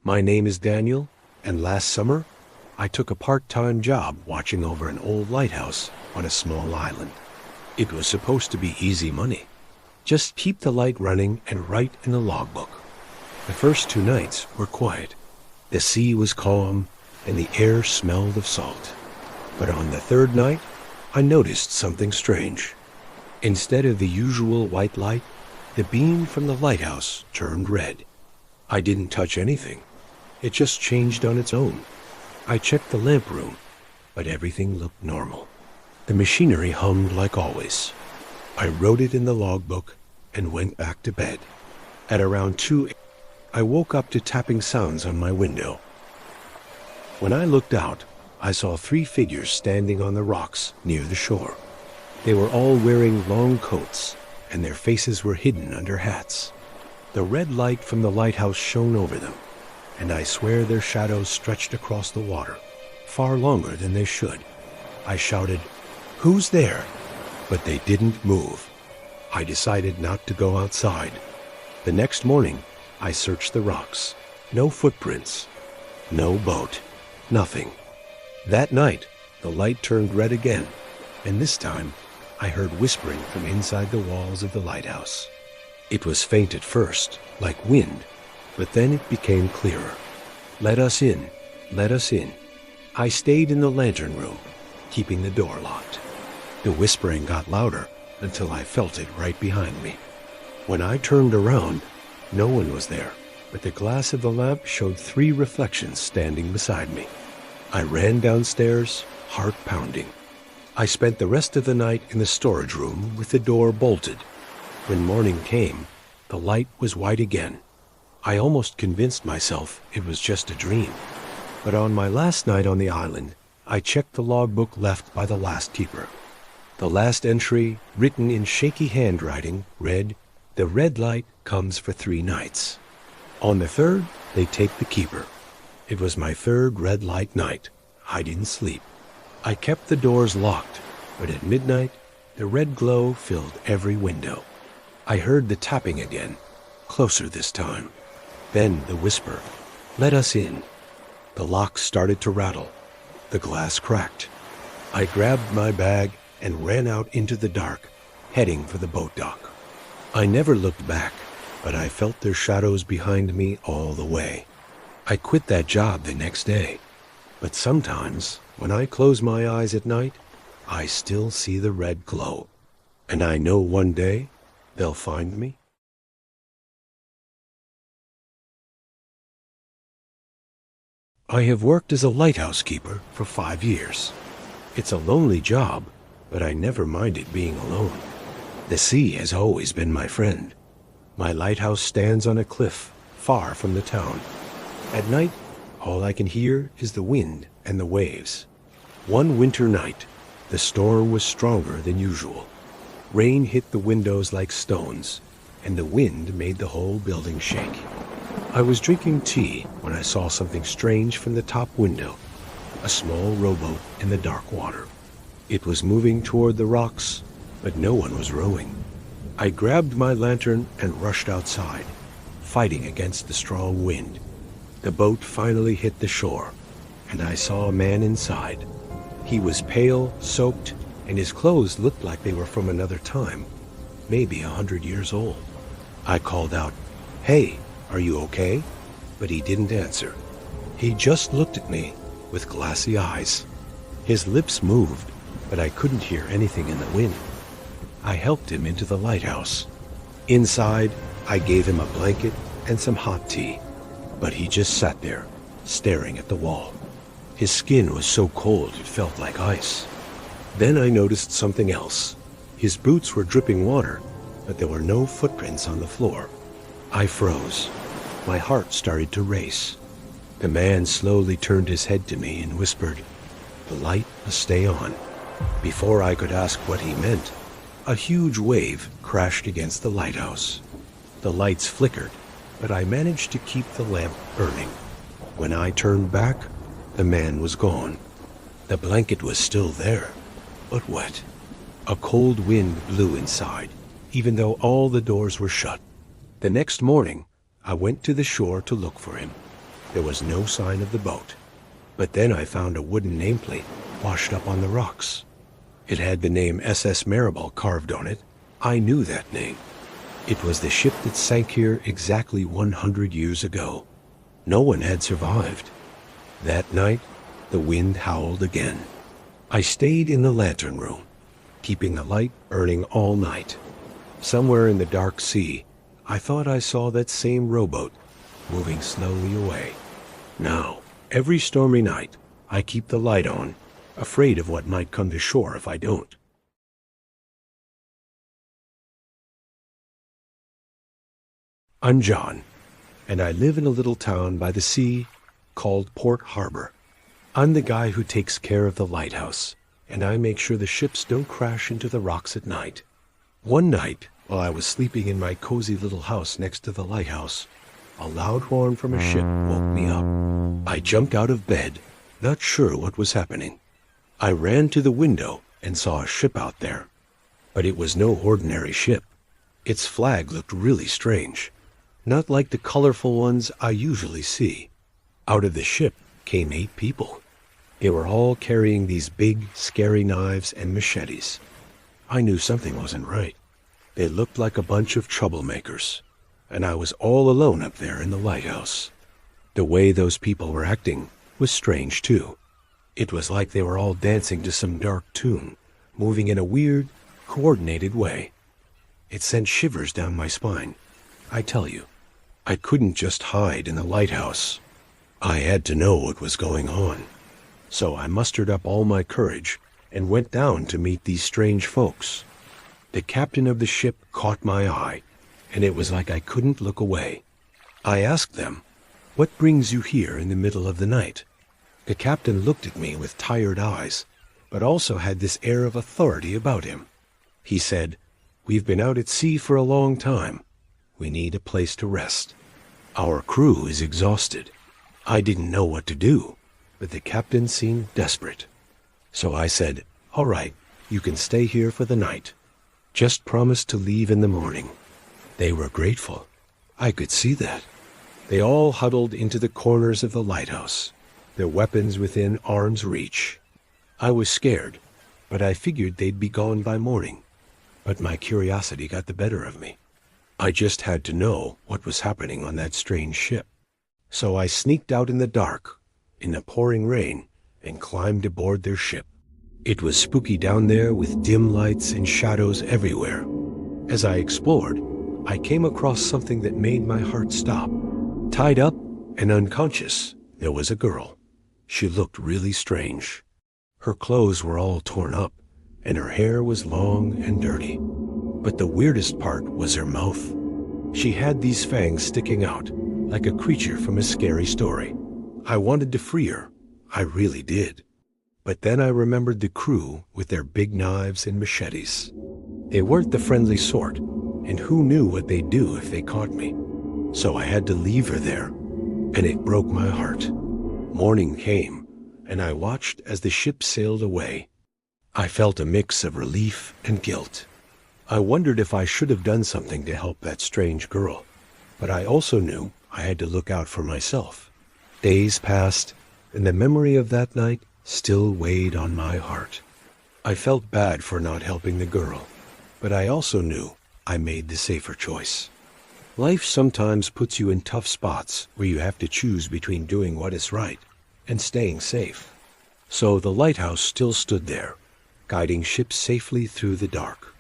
My name is Daniel, and last summer, I took a part-time job watching over an old lighthouse on a small island. It was supposed to be easy money. Just keep the light running and write in the logbook. The first 2 nights were quiet. The sea was calm, and the air smelled of salt. But on the 3rd night, I noticed something strange. Instead of the usual white light, the beam from the lighthouse turned red. I didn't touch anything. It just changed on its own. I checked the lamp room, but everything looked normal. The machinery hummed like always. I wrote it in the logbook and went back to bed. At around 2 a.m., I woke up to tapping sounds on my window. When I looked out, I saw 3 figures standing on the rocks near the shore. They were all wearing long coats, and their faces were hidden under hats. The red light from the lighthouse shone over them, and I swear their shadows stretched across the water, far longer than they should. I shouted, "Who's there?" But they didn't move. I decided not to go outside. The next morning, I searched the rocks. No footprints, no boat, nothing. That night, the light turned red again, and this time, I heard whispering from inside the walls of the lighthouse. It was faint at first, like wind, but then it became clearer. "Let us in, let us in." I stayed in the lantern room, keeping the door locked. The whispering got louder until I felt it right behind me. When I turned around, no one was there, but the glass of the lamp showed 3 reflections standing beside me. I ran downstairs, heart pounding. I spent the rest of the night in the storage room with the door bolted. When morning came, the light was white again. I almost convinced myself it was just a dream. But on my last night on the island, I checked the logbook left by the last keeper. The last entry, written in shaky handwriting, read, "The red light comes for 3 nights. On the 3rd, they take the keeper." It was my 3rd red light night. I didn't sleep. I kept the doors locked, but at midnight, the red glow filled every window. I heard the tapping again, closer this time. Then the whisper, "Let us in." The lock started to rattle. The glass cracked. I grabbed my bag and ran out into the dark, heading for the boat dock. I never looked back, but I felt their shadows behind me all the way. I quit that job the next day. But sometimes, when I close my eyes at night, I still see the red glow. And I know one day they'll find me. I have worked as a lighthouse keeper for 5 years. It's a lonely job, but I never minded being alone. The sea has always been my friend. My lighthouse stands on a cliff far from the town. At night, all I can hear is the wind and the waves. One winter night, the storm was stronger than usual. Rain hit the windows like stones, and the wind made the whole building shake. I was drinking tea when I saw something strange from the top window, a small rowboat in the dark water. It was moving toward the rocks, but no one was rowing. I grabbed my lantern and rushed outside, fighting against the strong wind. The boat finally hit the shore, and I saw a man inside. He was pale, soaked, and his clothes looked like they were from another time, maybe 100 years old. I called out, "Hey, are you okay?" But he didn't answer. He just looked at me with glassy eyes. His lips moved, but I couldn't hear anything in the wind. I helped him into the lighthouse. Inside, I gave him a blanket and some hot tea, but he just sat there, staring at the wall. His skin was so cold it felt like ice. Then I noticed something else. His boots were dripping water, but there were no footprints on the floor. I froze. My heart started to race. The man slowly turned his head to me and whispered, "The light must stay on." Before I could ask what he meant, a huge wave crashed against the lighthouse. The lights flickered, but I managed to keep the lamp burning. When I turned back, the man was gone. The blanket was still there, but wet. A cold wind blew inside, even though all the doors were shut. The next morning, I went to the shore to look for him. There was no sign of the boat. But then I found a wooden nameplate washed up on the rocks. It had the name SS Maribel carved on it. I knew that name. It was the ship that sank here exactly 100 years ago. No one had survived. That night, the wind howled again. I stayed in the lantern room, keeping the light burning all night. Somewhere in the dark sea, I thought I saw that same rowboat moving slowly away. Now, every stormy night, I keep the light on, afraid of what might come to shore if I don't. I'm John, and I live in a little town by the sea called Port Harbor. I'm the guy who takes care of the lighthouse, and I make sure the ships don't crash into the rocks at night. One night, while I was sleeping in my cozy little house next to the lighthouse, a loud horn from a ship woke me up. I jumped out of bed, not sure what was happening. I ran to the window and saw a ship out there. But it was no ordinary ship. Its flag looked really strange, not like the colorful ones I usually see. Out of the ship came 8 people. They were all carrying these big, scary knives and machetes. I knew something wasn't right. They looked like a bunch of troublemakers, and I was all alone up there in the lighthouse. The way those people were acting was strange too. It was like they were all dancing to some dark tune, moving in a weird, coordinated way. It sent shivers down my spine. I tell you, I couldn't just hide in the lighthouse. I had to know what was going on. So I mustered up all my courage and went down to meet these strange folks. The captain of the ship caught my eye, and it was like I couldn't look away. I asked them, "What brings you here in the middle of the night?" The captain looked at me with tired eyes, but also had this air of authority about him. He said, "We've been out at sea for a long time. We need a place to rest. Our crew is exhausted." I didn't know what to do, but the captain seemed desperate. So I said, "All right, you can stay here for the night. Just promise to leave in the morning." They were grateful. I could see that. They all huddled into the corners of the lighthouse, their weapons within arm's reach. I was scared, but I figured they'd be gone by morning. But my curiosity got the better of me. I just had to know what was happening on that strange ship. So I sneaked out in the dark, in the pouring rain, and climbed aboard their ship. It was spooky down there with dim lights and shadows everywhere. As I explored, I came across something that made my heart stop. Tied up and unconscious, there was a girl. She looked really strange. Her clothes were all torn up, and her hair was long and dirty. But the weirdest part was her mouth. She had these fangs sticking out, like a creature from a scary story. I wanted to free her. I really did. But then I remembered the crew with their big knives and machetes. They weren't the friendly sort, and who knew what they'd do if they caught me. So I had to leave her there, and it broke my heart. Morning came, and I watched as the ship sailed away. I felt a mix of relief and guilt. I wondered if I should have done something to help that strange girl, but I also knew I had to look out for myself. Days passed, and the memory of that night still weighed on my heart. I felt bad for not helping the girl, but I also knew I made the safer choice. Life sometimes puts you in tough spots where you have to choose between doing what is right and staying safe. So the lighthouse still stood there, guiding ships safely through the dark.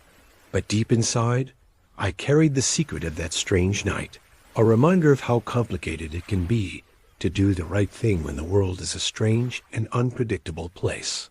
But deep inside, I carried the secret of that strange night, a reminder of how complicated it can be to do the right thing when the world is a strange and unpredictable place.